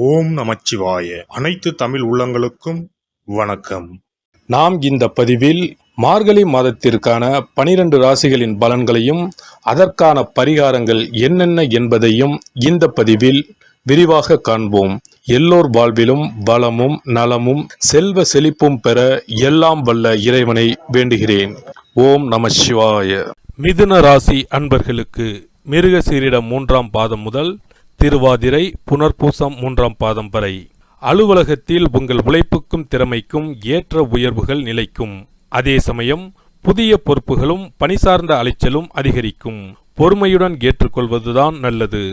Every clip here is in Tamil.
ஓம் நமச்சிவாய. அனைத்து தமிழ் உள்ளங்களுக்கும் வணக்கம். நாம் இந்த பதிவில் மார்கழி மாதத்திற்கான 12 ராசிகளின் பலன்களையும் அதற்கான பரிகாரங்கள் என்னென்ன என்பதையும் இந்த பதிவில் விரிவாக காண்போம். எல்லோர் வாழ்விலும் வளமும் நலமும் செல்வ செழிப்பும் பெற எல்லாம் வல்ல இறைவனை வேண்டுகிறேன். ஓம் நமச்சிவாய. மிதுன ராசி அன்பர்களுக்கு மிருகசீரிடம் 3ஆம் பாதம் முதல் திருவாதிரை புனர்பூசம் 3ஆம் பாதம் வரை அலுவலகத்தில் உங்கள் உழைப்புக்கும் திறமைக்கும் ஏற்ற உயர்வுகள் நிலைக்கும். அதே சமயம் புதிய பொறுப்புகளும் பணி சார்ந்த அலைச்சலும் அதிகரிக்கும். பொறுமையுடன் ஏற்றுக்கொள்வதுதான் நல்லது.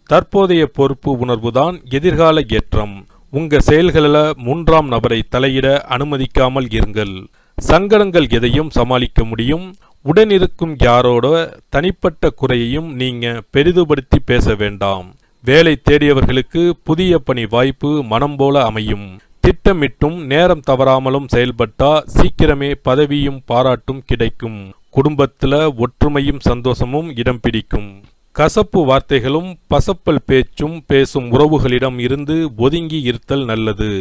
தற்போதைய பொறுப்பு உணர்வுதான் எதிர்கால ஏற்றம். உங்க செயல்களில் 3ஆம் நபரை தலையிட அனுமதிக்காமல் இருங்கள். சங்கடங்கள் எதையும் சமாளிக்க முடியும். உடனிருக்கும் யாரோட தனிப்பட்ட குறையையும் நீங்க பெரிதுபடுத்தி பேச வேண்டாம். வேலை தேடியவர்களுக்கு புதிய பணி வாய்ப்பு மனம் போல அமையும். திட்டமிட்டும் நேரம் தவறாமலும் செயல்பட்டா சீக்கிரமே பதவியும் பாராட்டும் கிடைக்கும். குடும்பத்துல ஒற்றுமையும் சந்தோஷமும் இடம் பிடிக்கும். கசப்பு வார்த்தைகளும் பசப்பல் பேச்சும் பேசும் உறவுகளிடம் இருந்து ஒதுங்கி இருத்தல் நல்லது.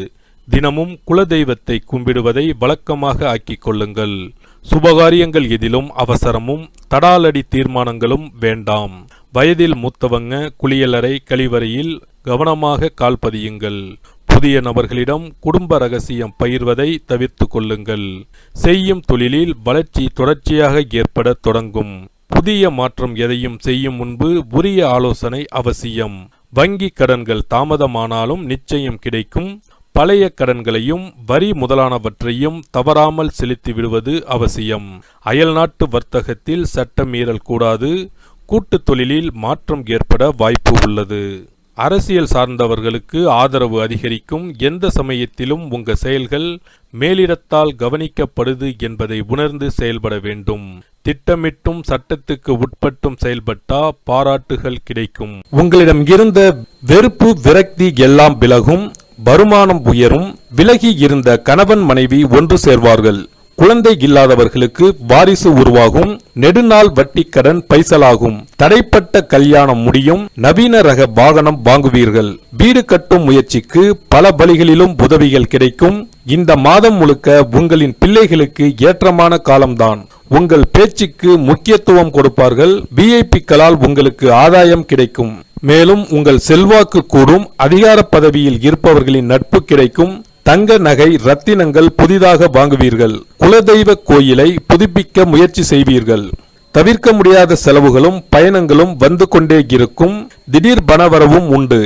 தினமும் குலதெய்வத்தை கும்பிடுவதை வழக்கமாக ஆக்கிக் கொள்ளுங்கள். சுபகாரியங்கள் எதிலும் அவசரமும் தடாலடி தீர்மானங்களும் வேண்டாம். வயதில் மூத்தவங்க குளியலறை கழிவறையில் கவனமாக கால்பதியுங்கள். புதிய நபர்களிடம் குடும்ப ரகசியம் பகிர்வதை தவிர்த்து கொள்ளுங்கள். செய்யும் தொழிலில் வளர்ச்சி தொடர்ச்சியாக ஏற்பட தொடங்கும். புதிய மாற்றம் எதையும் செய்யும் முன்பு உரிய ஆலோசனை அவசியம். வங்கி கடன்கள் தாமதமானாலும் நிச்சயம் கிடைக்கும். பழைய கடன்களையும் வரி முதலானவற்றையும் தவறாமல் செலுத்தி விடுவது அவசியம். அயல்நாட்டு வர்த்தகத்தில் சட்ட மீறல் கூடாது. கூட்டு தொழிலில் மாற்றம் ஏற்பட வாய்ப்பு உள்ளது. அரசியல் சார்ந்தவர்களுக்கு ஆதரவு அதிகரிக்கும். எந்த சமயத்திலும் உங்க செயல்கள் மேலிடத்தால் கவனிக்கப்படுது என்பதை உணர்ந்து செயல்பட வேண்டும். திட்டமிட்டும் சட்டத்துக்கு உட்பட்டும் செயல்பட்டா பாராட்டுகள் கிடைக்கும். உங்களிடம் இருந்த வெறுப்பு விரக்தி எல்லாம் விலகும். வருமானம் உயரும். விலகி இருந்த கணவன் மனைவி ஒன்று சேர்வார்கள். குழந்தை இல்லாதவர்களுக்கு வாரிசு உருவாகும். நெடுநாள் வட்டி கடன் பைசலாகும். தடைப்பட்ட கல்யாணம் முடியும். நவீன ரக வாகனம் வாங்குவீர்கள். வீடு கட்டும் முயற்சிக்கு பல வழிகளிலும் உதவிகள் கிடைக்கும். இந்த மாதம் முழுக்க உங்களின் பிள்ளைகளுக்கு ஏற்றமான காலம்தான். உங்கள் பேச்சுக்கு முக்கியத்துவம் கொடுப்பார்கள். விஐபிக்களால் உங்களுக்கு ஆதாயம் கிடைக்கும். மேலும் உங்கள் செல்வாக்கு கூடும். அதிகார பதவியில் இருப்பவர்களின் நட்பு கிடைக்கும். தங்க நகை ரத்தினங்கள் புதிதாக வாங்குவீர்கள். குலதெய்வ கோயிலை புதுப்பிக்க முயற்சி செய்வீர்கள். தவிர்க்க முடியாத செலவுகளும் பயணங்களும் வந்து கொண்டே இருக்கும். திடீர் பணவரவும் உண்டு.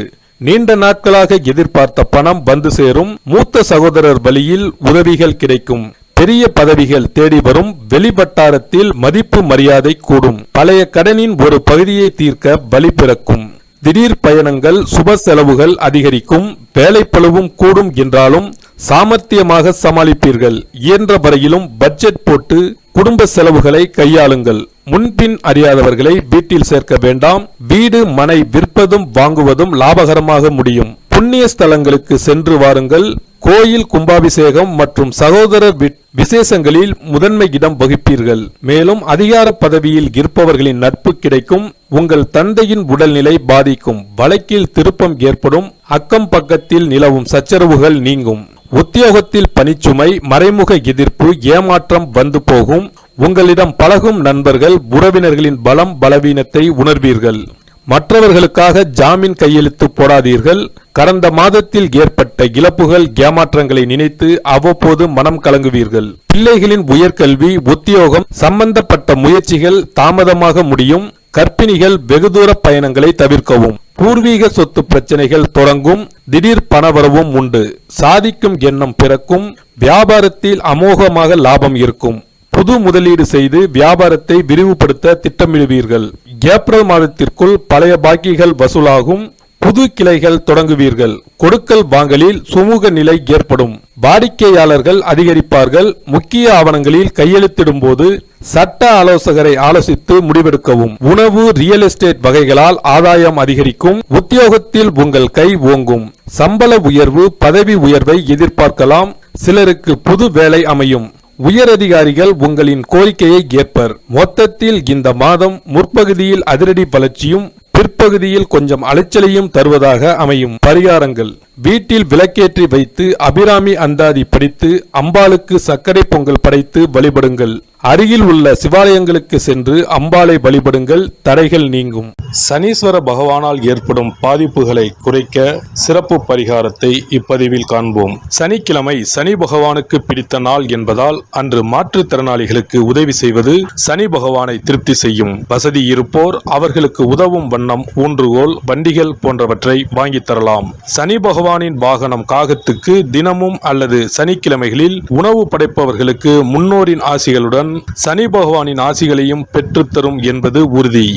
நீண்ட நாட்களாக எதிர்பார்த்த பணம் வந்து சேரும். மூத்த சகோதரர் வழியில் உதவிகள் கிடைக்கும். பெரிய பதவிகள் தேடி வரும். வெளிவட்டாரத்தில் மதிப்பு மரியாதை கூடும். பழைய கடனின் ஒரு பகுதியை தீர்க்க வழி பிறக்கும். திடீர் பயணங்கள் சுப செலவுகள் அதிகரிக்கும். வேலைப்பளுவும் கூடும் என்றாலும் சாமர்த்தியமாக சமாளிப்பீர்கள். இயன்ற வரையிலும் பட்ஜெட் போட்டு குடும்ப செலவுகளை கையாளுங்கள். முன்பின் அறியாதவர்களை வீட்டில் சேர்க்க வேண்டாம். வீடு மனை விற்பதும் வாங்குவதும் லாபகரமாக முடியும். புண்ணிய ஸ்தலங்களுக்கு சென்று வாருங்கள். கோயில் கும்பாபிஷேகம் மற்றும் சகோதரர் விசேஷங்களில் முதன்மை இடம் வகிப்பீர்கள். மேலும் அதிகார பதவியில் இருப்பவர்களின் நட்பு கிடைக்கும். உங்கள் தந்தையின் உடல்நிலை பாதிக்கும். வழக்கில் திருப்பம் ஏற்படும். அக்கம் பக்கத்தில் நிலவும் சச்சரவுகள் நீங்கும். உத்தியோகத்தில் பணிச்சுமை மறைமுக எதிர்ப்பு ஏமாற்றம் வந்து போகும். உங்களிடம் பழகும் நண்பர்கள் உறவினர்களின் பலம் பலவீனத்தை உணர்வீர்கள். மற்றவர்களுக்காக ஜாமீன் கையெழுத்து போடாதீர்கள். கடந்த மாதத்தில் ஏற்பட்ட இழப்புகள் ஏமாற்றங்களை நினைத்து அவ்வப்போது மனம் கலங்குவீர்கள். பிள்ளைகளின் உயர்கல்வி உத்தியோகம் சம்பந்தப்பட்ட முயற்சிகள் தாமதமாக முடியும். கர்ப்பிணிகள் வெகு தூர பயணங்களை தவிர்க்கவும். பூர்வீக சொத்து பிரச்சனைகள் தொடங்கும். திடீர் பணவரவும் உண்டு. சாதிக்கும் எண்ணம் பிறக்கும். வியாபாரத்தில் அமோகமாக லாபம் இருக்கும். புது முதலீடு செய்து வியாபாரத்தை விரிவுபடுத்த திட்டமிடுவீர்கள். ஏப்ரல் மாதத்திற்குள் பழைய பாக்கிகள் வசூலாகும். புது கிளைகள் தொடங்குவீர்கள். கொடுக்கல் வாங்கலில் சுமூக நிலை ஏற்படும். வாடிக்கையாளர்கள் அதிகரிப்பார்கள். முக்கிய ஆவணங்களில் கையெழுத்திடும் போது சட்ட ஆலோசகரை ஆலோசித்து முடிவெடுக்கவும். உணவு ரியல் எஸ்டேட் வகைகளால் ஆதாயம் அதிகரிக்கும். உத்தியோகத்தில் உங்கள் கை ஓங்கும். சம்பள உயர்வு பதவி உயர்வை எதிர்பார்க்கலாம். சிலருக்கு புது வேலை அமையும். உயரதிகாரிகள் உங்களின் கோரிக்கையை ஏற்பர். மொத்தத்தில் இந்த மாதம் முற்பகுதியில் அதிரடி வளர்ச்சியும் பிற்பகுதியில் கொஞ்சம் அலைச்சலையும் தருவதாக அமையும் பரிகாரங்கள்: வீட்டில் விளக்கேற்றி வைத்து அபிராமி அந்தாதி படித்து அம்பாளுக்கு சர்க்கரை பொங்கல் படைத்து வழிபடுங்கள். அருகில் உள்ள சிவாலயங்களுக்கு சென்று அம்பாளை வழிபடுங்கள். தடைகள் நீங்கும். சனீஸ்வர பகவானால் ஏற்படும் பாதிப்புகளை குறைக்க சிறப்பு பரிகாரத்தை இப்பதிவில் காண்போம். சனிக்கிழமை சனி பகவானுக்கு பிடித்த நாள் என்பதால் அன்று மாற்றுத்திறனாளிகளுக்கு உதவி செய்வது சனி பகவானை திருப்தி செய்யும். வசதி இருப்போர் அவர்களுக்கு உதவும் வண்ணம் ஊன்றுகோல், வண்டிகள் போன்றவற்றை வாங்கித் தரலாம். சனி பகவானின் வாகனம் காகத்துக்கு தினமும் அல்லது சனிக்கிழமைகளில் உணவு படைப்பவர்களுக்கு முன்னோரின் ஆசிகளுடன் சனி பகவானின் ஆசிகளையும் பெற்றுத்தரும் என்பது உறுதி.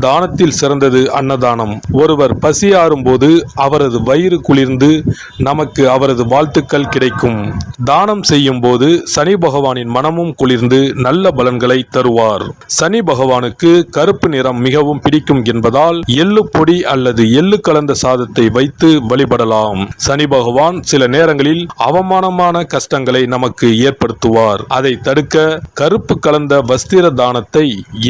தானத்தில் சிறந்தது அன்னதானம். ஒருவர் பசியாறும் போது அவரது வயிறு குளிர்ந்து நமக்கு அவரது வாழ்த்துக்கள் கிடைக்கும். தானம் செய்யும் போது சனி பகவானின் மனமும் குளிர்ந்து நல்ல பலன்களை தருவார். சனி பகவானுக்கு கருப்பு நிறம் மிகவும் பிடிக்கும் என்பதால் எள்ளு பொடி அல்லது எள்ளு கலந்த சாதத்தை வைத்து வழிபடலாம். சனி பகவான் சில நேரங்களில் அவமானமான கஷ்டங்களை நமக்கு ஏற்படுத்துவார். அதை தடுக்க கருப்பு கலந்த வஸ்திர தானத்தை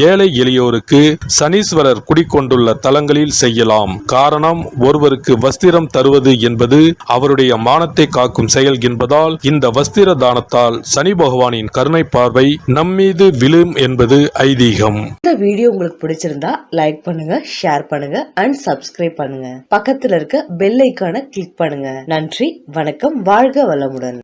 ஏழை எளியோருக்கு சனீஸ்வரர் குடிக்கொண்டுள்ள தலங்களில் செய்யலாம். காரணம், ஒருவருக்கு வஸ்திரம் தருவது என்பது அவருடைய மானத்தை காக்கும் செயல் என்பதால் இந்த வஸ்திர தானத்தால் சனி பகவானின் கருணை பார்வை நம்மீது விழும் என்பது ஐதீகம். இந்த வீடியோ உங்களுக்கு பிடிச்சிருந்தா லைக் பண்ணுங்க, ஷேர் பண்ணுங்க அண்ட் சப்ஸ்கிரைப் பண்ணுங்க. பக்கத்துல இருக்க பெல் ஐகானை கிளிக் பண்ணுங்க. நன்றி, வணக்கம், வாழ்க வளமுடன்.